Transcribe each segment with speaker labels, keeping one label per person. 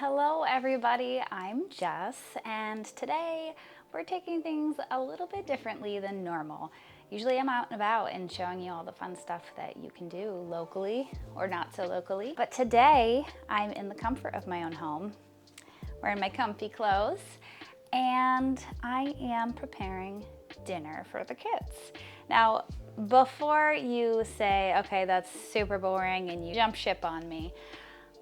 Speaker 1: Hello everybody, I'm Jess, and today we're taking things a little bit differently than normal. Usually I'm out and about and showing you all the fun stuff that you can do locally or not so locally. But today I'm in the comfort of my own home, wearing my comfy clothes, and I am preparing dinner for the kids. Now, before you say, okay, that's super boring and you jump ship on me,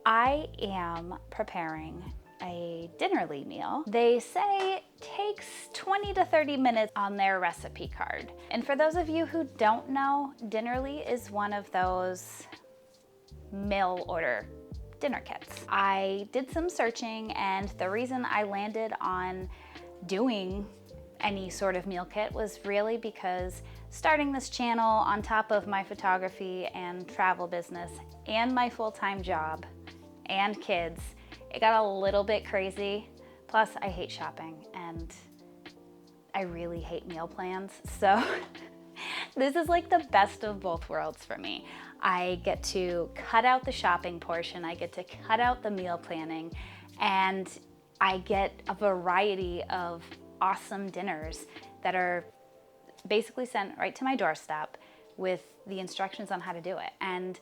Speaker 1: I am preparing a dinnerly meal. They say it takes 20 to 30 minutes on their recipe card. And for those of you who don't know, dinnerly is one of those mail order dinner kits. I did some searching, and the reason I landed on doing any sort of meal kit was really because starting this channel on top of my photography and travel business and my full-time job and kids, it got a little bit crazy. Plus, I hate shopping and I really hate meal plans. So this is like the best of both worlds for me. I get to cut out the shopping portion, I get to cut out the meal planning, and I get a variety of awesome dinners that are basically sent right to my doorstep with the instructions on how to do it. And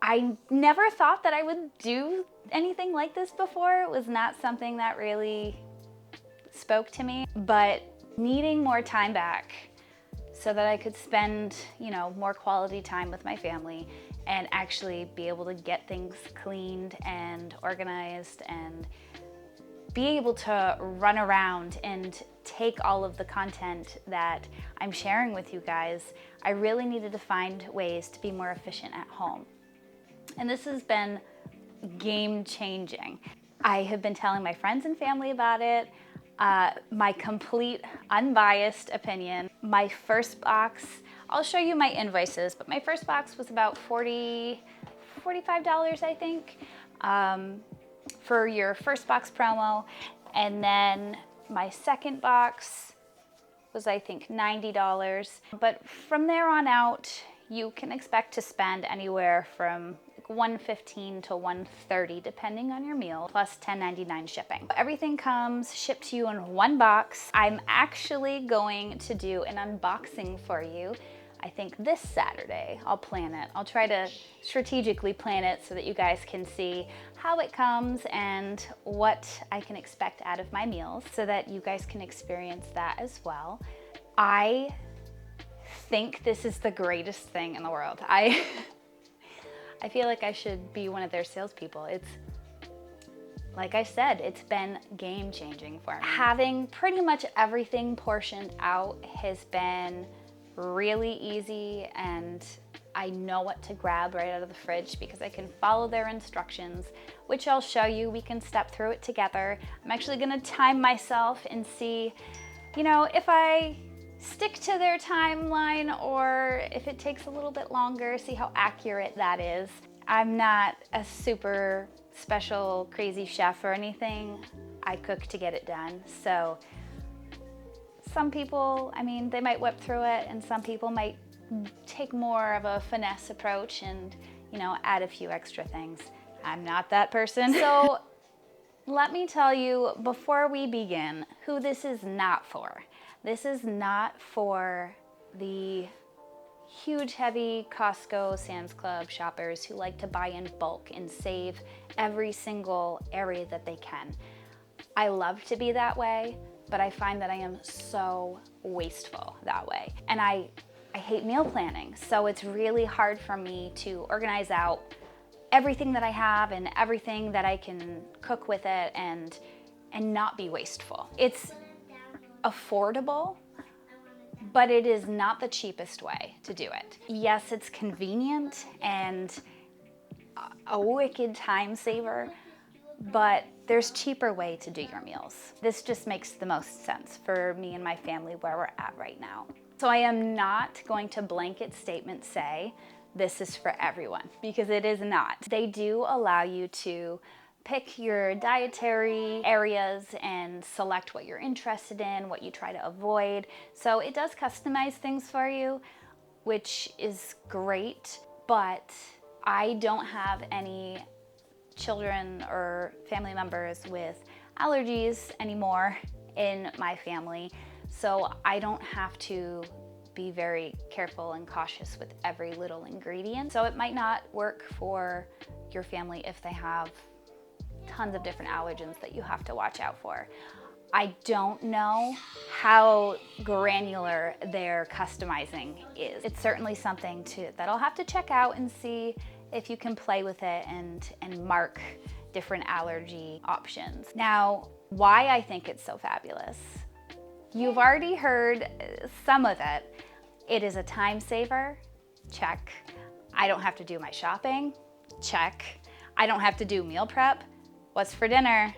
Speaker 1: I never thought that I would do anything like this before. It was not something that really spoke to me, but needing more time back so that I could spend, more quality time with my family and actually be able to get things cleaned and organized and be able to run around and take all of the content that I'm sharing with you guys, I really needed to find ways to be more efficient at home. And this has been game changing. I have been telling my friends and family about it. My complete unbiased opinion. My first box, I'll show you my invoices, but my first box was about $45, I think, for your first box promo. And then my second box was, I think, $90. But from there on out, you can expect to spend anywhere from $115 to $130 depending on your meal, plus $10.99 shipping. Everything comes shipped to you in one box. I'm actually going to do an unboxing for you. I think this Saturday. I'll plan it. I'll try to strategically plan it so that you guys can see how it comes and what I can expect out of my meals so that you guys can experience that as well. I think this is the greatest thing in the world. I feel like I should be one of their salespeople. It's, like I said, it's been game changing for me. Having pretty much everything portioned out has been really easy, and I know what to grab right out of the fridge because I can follow their instructions, which I'll show you. We can step through it together. I'm actually gonna time myself and see, if I stick to their timeline or if it takes a little bit longer, see how accurate that is. I'm not a super special crazy chef or anything. I cook to get it done. So some people, they might whip through it, and some people might take more of a finesse approach and, add a few extra things. I'm not that person. So let me tell you before we begin who this is not for. This is not for the huge, heavy Costco, Sam's Club shoppers who like to buy in bulk and save every single area that they can. I love to be that way, but I find that I am so wasteful that way. And I hate meal planning, so it's really hard for me to organize out everything that I have and everything that I can cook with it and not be wasteful. It's affordable, but it is not the cheapest way to do it. Yes, it's convenient and a wicked time saver, but there's cheaper way to do your meals. This just makes the most sense for me and my family where we're at right now. So I am not going to blanket statement say this is for everyone, because it is not. They do allow you to pick your dietary areas and select what you're interested in, what you try to avoid. So it does customize things for you, which is great, but I don't have any children or family members with allergies anymore in my family, so I don't have to be very careful and cautious with every little ingredient. So it might not work for your family if they have tons of different allergens that you have to watch out for. I don't know how granular their customizing is. It's certainly something that I'll have to check out and see if you can play with it and mark different allergy options. Now, why I think it's so fabulous. You've already heard some of it. It is a time saver, check. I don't have to do my shopping, check. I don't have to do meal prep. What's for dinner?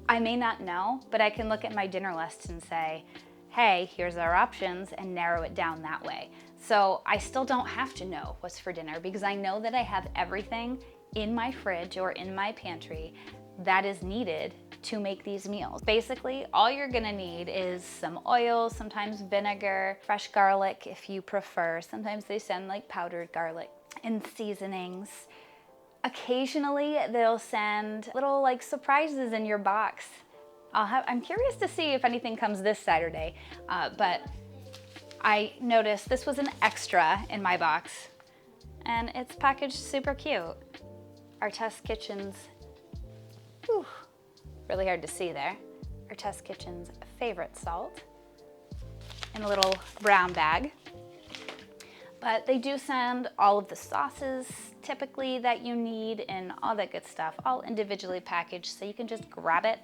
Speaker 1: I may not know, but I can look at my dinner list and say, hey, here's our options, and narrow it down that way. So I still don't have to know what's for dinner because I know that I have everything in my fridge or in my pantry that is needed to make these meals. Basically, all you're gonna need is some oil, sometimes vinegar, fresh garlic if you prefer. Sometimes they send like powdered garlic, and seasonings. Occasionally, they'll send little like surprises in your box. I'm curious to see if anything comes this Saturday, but I noticed this was an extra in my box, and it's packaged super cute. Our Test Kitchen's, whew, really hard to see there. Our Test Kitchen's favorite salt in a little brown bag. But they do send all of the sauces typically that you need and all that good stuff, all individually packaged, so you can just grab it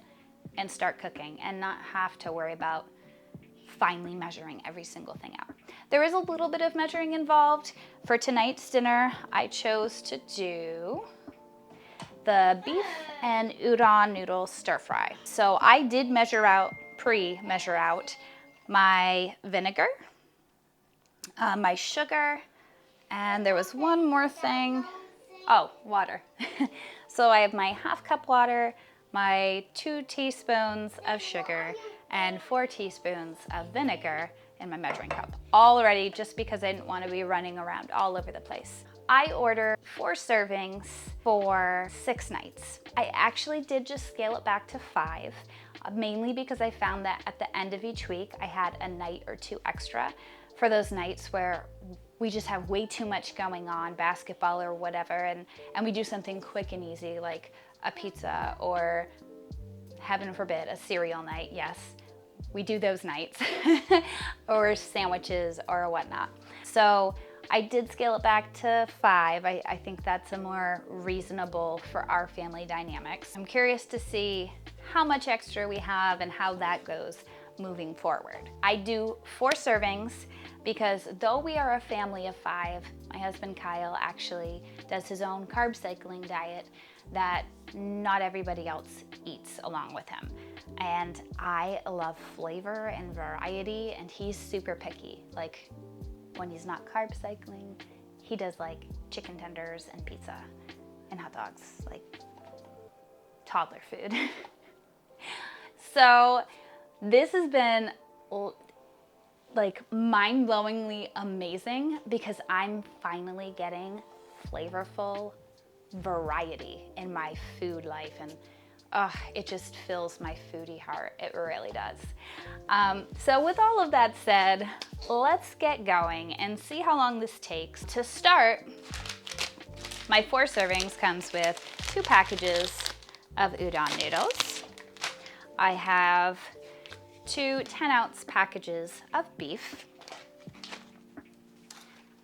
Speaker 1: and start cooking and not have to worry about finely measuring every single thing out. There is a little bit of measuring involved. For tonight's dinner, I chose to do the beef and udon noodle stir fry. So I did pre-measure out my vinegar, my sugar, and there was one more thing. Oh, water. So I have my ½ cup water, my 2 teaspoons of sugar, and 4 teaspoons of vinegar in my measuring cup. All ready, just because I didn't want to be running around all over the place. I ordered 4 servings for 6 nights. I actually did just scale it back to 5, mainly because I found that at the end of each week, I had a night or 2 extra for those nights where we just have way too much going on, basketball or whatever, and we do something quick and easy like a pizza or, heaven forbid, a cereal night. Yes, we do those nights, or sandwiches or whatnot. So I did scale it back to 5. I think that's a more reasonable for our family dynamics. I'm curious to see how much extra we have and how that goes moving forward. I do 4 servings because though we are a family of 5, my husband Kyle actually does his own carb cycling diet that not everybody else eats along with him. And I love flavor and variety, and he's super picky. Like when he's not carb cycling, he does like chicken tenders and pizza and hot dogs, like toddler food. So this has been like mind-blowingly amazing because I'm finally getting flavorful variety in my food life, and it just fills my foodie heart. It really does. So with all of that said, let's get going and see how long this takes. To start, my 4 servings comes with 2 packages of udon noodles. I have 2 10-ounce packages of beef.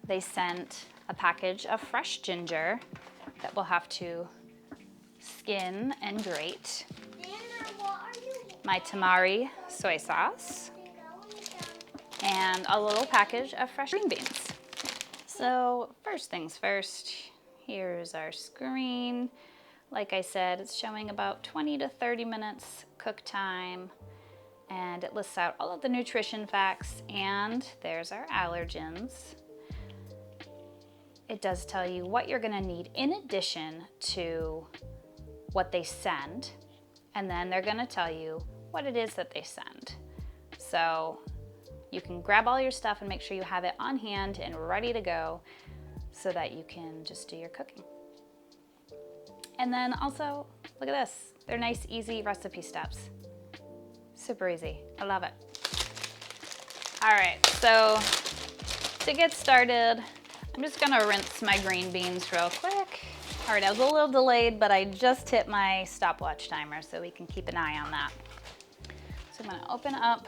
Speaker 1: They sent a package of fresh ginger that we'll have to skin and grate. My tamari soy sauce, and a little package of fresh green beans. So first things first, here's our screen. Like I said, it's showing about 20 to 30 minutes cook time, and it lists out all of the nutrition facts, and there's our allergens. It does tell you what you're gonna need in addition to what they send, and then they're gonna tell you what it is that they send. So you can grab all your stuff and make sure you have it on hand and ready to go so that you can just do your cooking. And then also, look at this. They're nice, easy recipe steps. Super easy. I love it. All right, so to get started, I'm just gonna rinse my green beans real quick. All right, I was a little delayed, but I just hit my stopwatch timer, so we can keep an eye on that. So I'm gonna open up.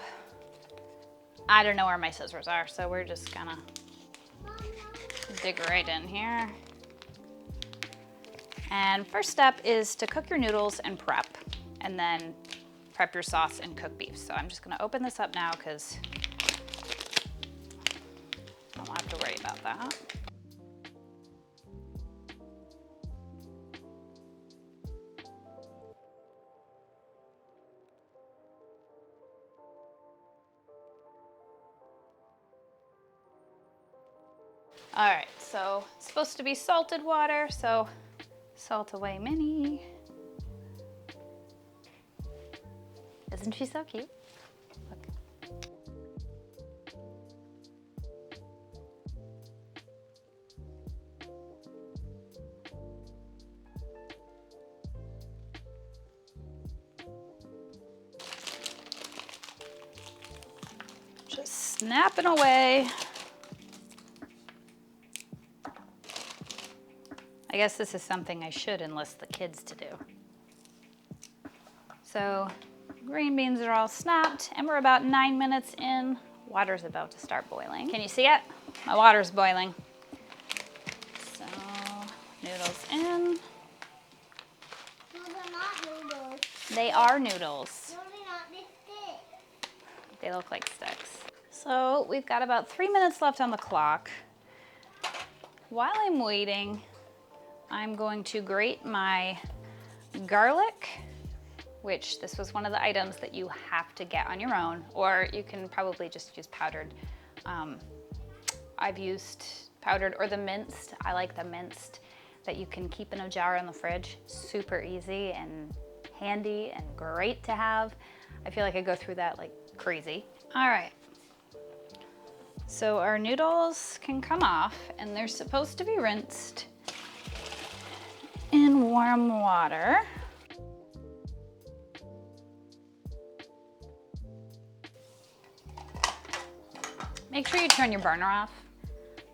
Speaker 1: I don't know where my scissors are, so we're just gonna dig right in here. And first step is to cook your noodles and prep, and then prep your sauce and cook beef. So I'm just gonna open this up now because I don't have to worry about that. All right, so it's supposed to be salted water, so salt away Minnie. Isn't she so cute? Look. Just snapping away. I guess this is something I should enlist the kids to do. So green beans are all snapped and we're about 9 minutes in. Water's about to start boiling. Can you see it? My water's boiling. So noodles in.
Speaker 2: No, they're not noodles.
Speaker 1: They are noodles.
Speaker 2: No, they're not. They stick.
Speaker 1: They look like sticks. So we've got about 3 minutes left on the clock. While I'm waiting, I'm going to grate my garlic, which this was one of the items that you have to get on your own, or you can probably just use powdered. I've used powdered or the minced. I like the minced that you can keep in a jar in the fridge. Super easy and handy and great to have. I feel like I go through that like crazy. All right. So our noodles can come off and they're supposed to be rinsed in warm water. Make sure you turn your burner off.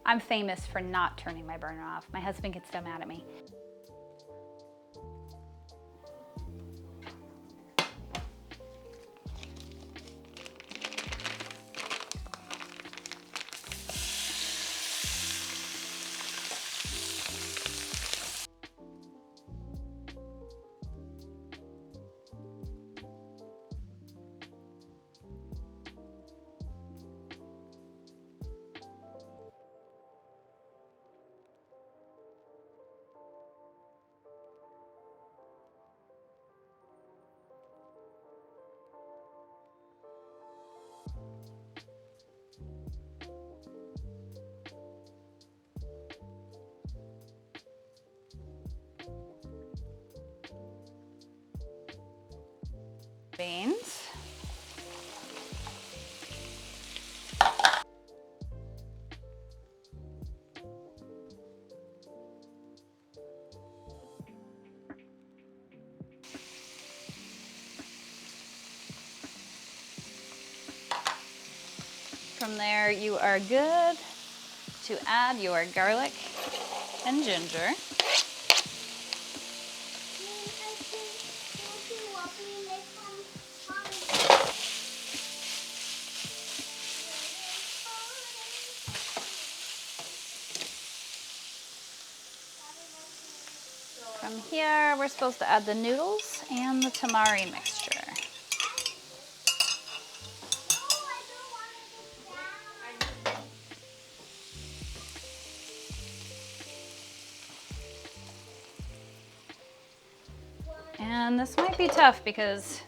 Speaker 1: I'm famous for not turning my burner off. My husband gets so mad at me. Beans. From there, you are good to add your garlic and ginger. From here, we're supposed to add the noodles and the tamari mixture. And this might be tough because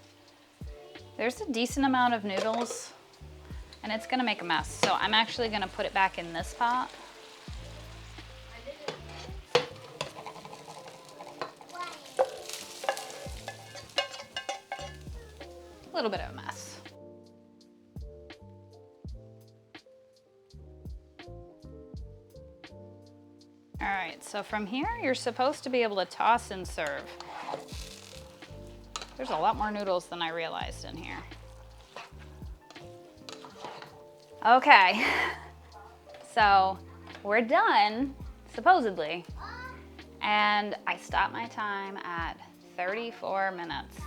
Speaker 1: there's a decent amount of noodles and it's gonna make a mess. So I'm actually gonna put it back in this pot. A little bit of a mess. All right, So from here, you're supposed to be able to toss and serve. There's a lot more noodles than I realized in here. Okay, so we're done, supposedly. And I stopped my time at 34 minutes.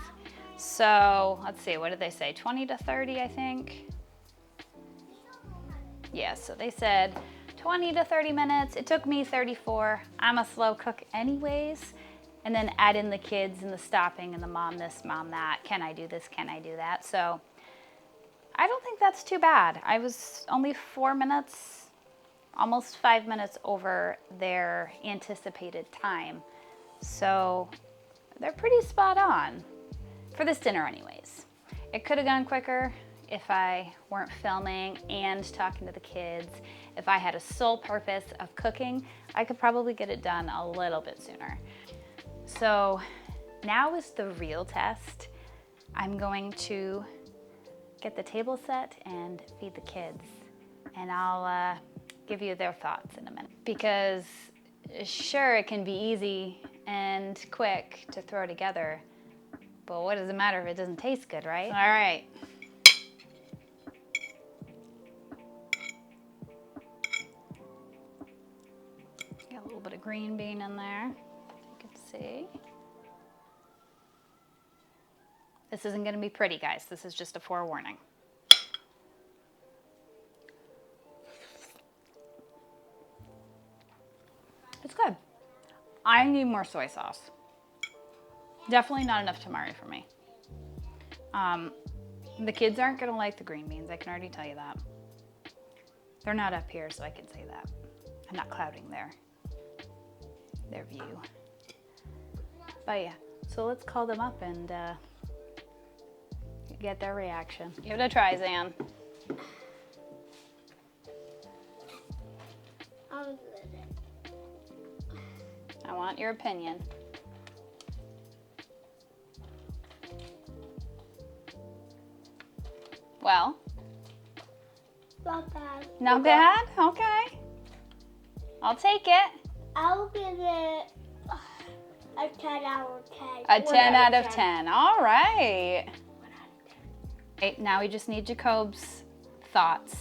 Speaker 1: So let's see, what did they say? 20 to 30, I think. Yeah, so they said 20 to 30 minutes. It took me 34. I'm a slow cook anyways. And then add in the kids and the stopping and the mom this, mom that. Can I do this? Can I do that? So I don't think that's too bad. I was only 4 minutes, almost 5 minutes over their anticipated time. So they're pretty spot on for this dinner anyways. It could have gone quicker if I weren't filming and talking to the kids. If I had a sole purpose of cooking, I could probably get it done a little bit sooner. So now is the real test. I'm going to get the table set and feed the kids. And I'll give you their thoughts in a minute. Because sure, it can be easy and quick to throw together, but what does it matter if it doesn't taste good, right? All right. Got a little bit of green bean in there, you can see. This isn't gonna be pretty, guys. This is just a forewarning. It's good. I need more soy sauce. Definitely not enough tamari for me. The kids aren't gonna like the green beans, I can already tell you that. They're not up here, so I can say that. I'm not clouding their view. But yeah, so let's call them up and get their reaction. Give it a try, Zan. I want your opinion. Well?
Speaker 2: Not bad.
Speaker 1: Not bad? Okay. I'll take it.
Speaker 2: I'll give it a 10 out of 10.
Speaker 1: A 10 out of 10. All right. Okay, now we just need Jacob's thoughts.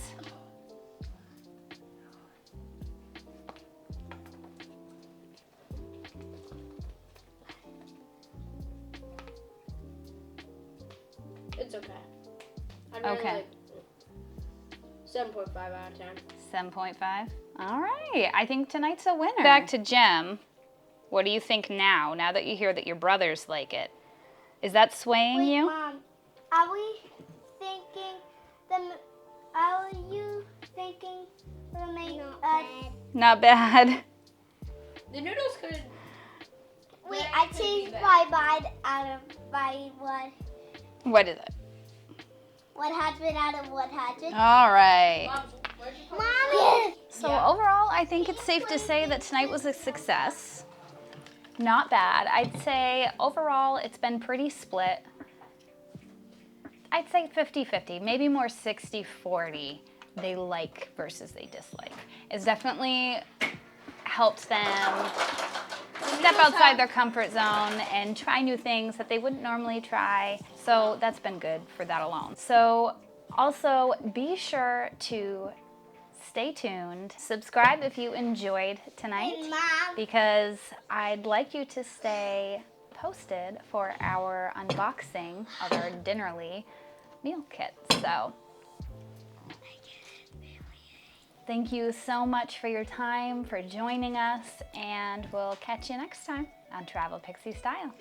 Speaker 3: It's okay. Okay. 7.5 out of 10.
Speaker 1: 7.5. All right. I think tonight's a winner. Back to Jem. What do you think now that you hear that your brothers like it? Is that swaying you?
Speaker 2: Mom, are we thinking are you thinking to make
Speaker 1: Not bad.
Speaker 3: The noodles could...
Speaker 2: Wait, I changed my mind out of my one.
Speaker 1: What is it?
Speaker 2: 100 out of 100.
Speaker 1: All right.
Speaker 3: Mom, where'd you put
Speaker 2: Mommy!
Speaker 1: So overall, I think it's safe to say that tonight was a success. Not bad. I'd say overall, it's been pretty split. I'd say 50-50, maybe more 60-40 they like versus they dislike. It's definitely helped them step outside their comfort zone and try new things that they wouldn't normally try. So that's been good for that alone. So also be sure to stay tuned. Subscribe if you enjoyed tonight, because I'd like you to stay posted for our unboxing of our Dinnerly meal kit. So thank you so much for your time, for joining us, and we'll catch you next time on Travel Pixie Style.